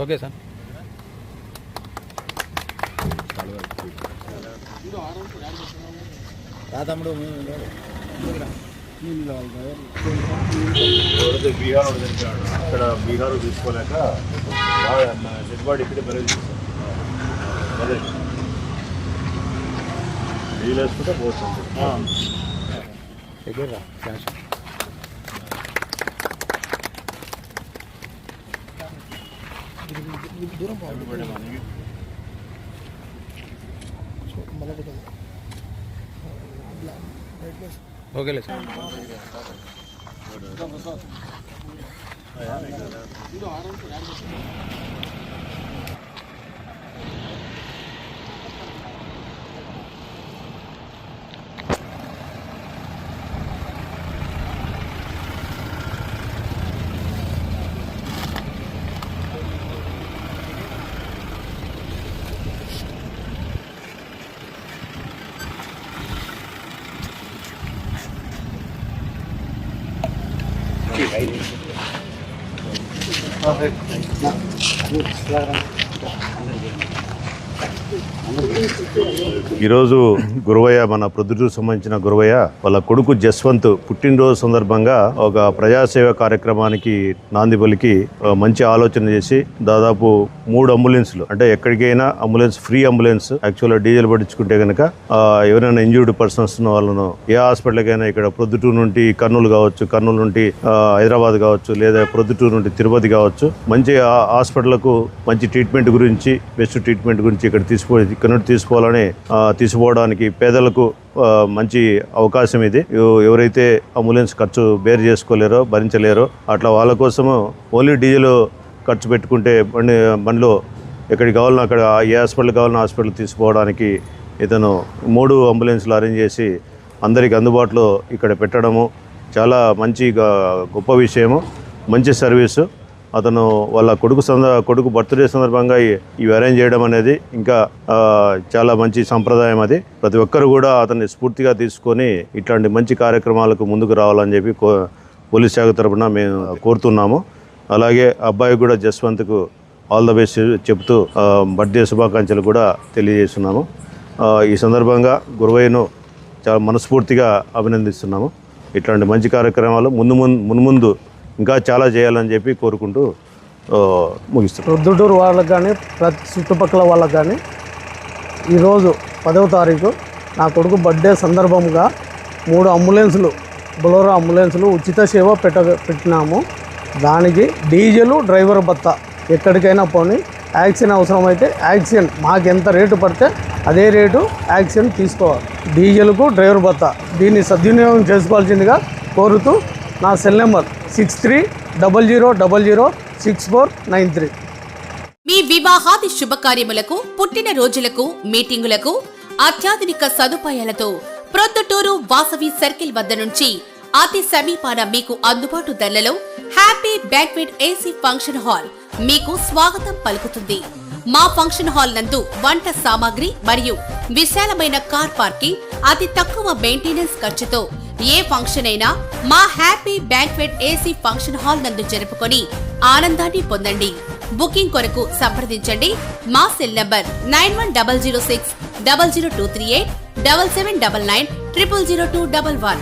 Okay sir. తమ్ముడు బీహార్ అక్కడ Bihar తీసుకోలేక dead body ఇక్కడ బెరేజ్ అదే నీళ్ళు వేసుకుంటే పోతుంది. ఓకేలే సార్. ఈరోజు గురవయ్య మన ప్రొద్దుటూరు సంబంధించిన గురవయ్య వాళ్ళ కొడుకు జస్వంత్ పుట్టినరోజు సందర్భంగా ఒక ప్రజాసేవ కార్యక్రమానికి నాంది పలికి మంచి ఆలోచన చేసి దాదాపు 3 అంబులెన్స్లు అంటే ఎక్కడికైనా అంబులెన్స్ ఫ్రీ అంబులెన్స్ యాక్చువల్గా డీజిల్ పట్టించుకుంటే కనుక ఎవరైనా ఇంజ్యూర్డ్ పర్సన్స్ ఉన్న వాళ్ళను ఏ హాస్పిటల్కైనా ఇక్కడ ప్రొద్దుటూరు నుండి కర్నూలు కావచ్చు, కర్నూలు నుండి హైదరాబాద్ కావచ్చు, లేదా ప్రొద్దుటూరు నుండి తిరుపతి కావచ్చు, మంచి హాస్పిటల్కు మంచి ట్రీట్మెంట్ గురించి బెస్ట్ ట్రీట్మెంట్ గురించి ఇక్కడ తీసుకోవాలని తీసుకోవడానికి పేదలకు మంచి అవకాశం ఇది. ఎవరైతే అంబులెన్స్ ఖర్చు బేర్ చేసుకోలేరో భరించలేరో అట్లా వాళ్ళ కోసము ఓన్లీ డీజిల్ ఖర్చు పెట్టుకుంటే బండిలో ఎక్కడికి కావాలన్నా అక్కడ ఏ హాస్పిటల్ కావాలన్నా హాస్పిటల్ తీసుకోవడానికి ఇతను 3 అంబులెన్స్లు అరేంజ్ చేసి అందరికి అందుబాటులో ఇక్కడ పెట్టడము చాలా మంచి గొప్ప విషయము, మంచి సర్వీసు. అతను వాళ్ళ కొడుకు బర్త్డే సందర్భంగా ఇవి అరేంజ్ చేయడం అనేది ఇంకా చాలా మంచి సంప్రదాయం. అది ప్రతి ఒక్కరు కూడా అతన్ని స్ఫూర్తిగా తీసుకొని ఇట్లాంటి మంచి కార్యక్రమాలకు ముందుకు రావాలని చెప్పి పోలీస్ శాఖ తరఫున మేము కోరుతున్నాము. అలాగే అబ్బాయి కూడా జస్వంత్కు ఆల్ ద బెస్ట్ చెప్తూ బర్త్డే శుభాకాంక్షలు కూడా తెలియజేస్తున్నాము. ఈ సందర్భంగా గురవయ్యను చాలా మనస్ఫూర్తిగా అభినందిస్తున్నాము. ఇట్లాంటి మంచి కార్యక్రమాలు ముందు ఇంకా చాలా చేయాలని చెప్పి కోరుకుంటూ ముగిస్తున్నాం. ప్రొద్దుటూరు వాళ్ళకి కానీ ప్రతి చుట్టుపక్కల వాళ్ళకి కానీ ఈరోజు 10వ తారీఖు నా కొడుకు బర్త్డే సందర్భంగా 3 అంబులెన్సులు బొలెరో అంబులెన్సులు ఉచిత సేవ పెట్టినాము. దానికి డీజిల్ డ్రైవర్ భత్తా ఎక్కడికైనా పోని యాక్సిజన్ అవసరమైతే యాక్సిజన్ మాకు ఎంత రేటు పడితే అదే రేటు యాక్సిజన్ తీసుకోవాలి. డీజిల్కు డ్రైవర్ భత్తా దీన్ని సద్వినియోగం చేసుకోవాల్సిందిగా కోరుతూ నా సెల్ నెంబర్ 6300006493. మీ వివాహాది శుభకార్యములకు, పుట్టినరోజులకు, మీటింగులకు అత్యాధునిక సదుపాయాలతో ప్రొద్దుటూరు వాసవి సర్కిల్ వద్ద నుంచి అతి సమీపాన మీకు అందుబాటు ధరలలో happy banquet AC function hall మీకు స్వాగతం పలుకుతుంది. మా ఫంక్షన్ హాల్ నందు వంట సామాగ్రి మరియు విశాలమైన కార్ పార్కింగ్, అతి తక్కువ మెయింటెనెన్స్ ఖర్చుతో ఏ ఫంక్షన్ అయినా మా happy banquet AC function hall నందు జరుపుకొని ఆనందాన్ని పొందండి. బుకింగ్ కొరకు సంప్రదించండి. మా సెల్ నంబర్ 9100600238 7799 000211.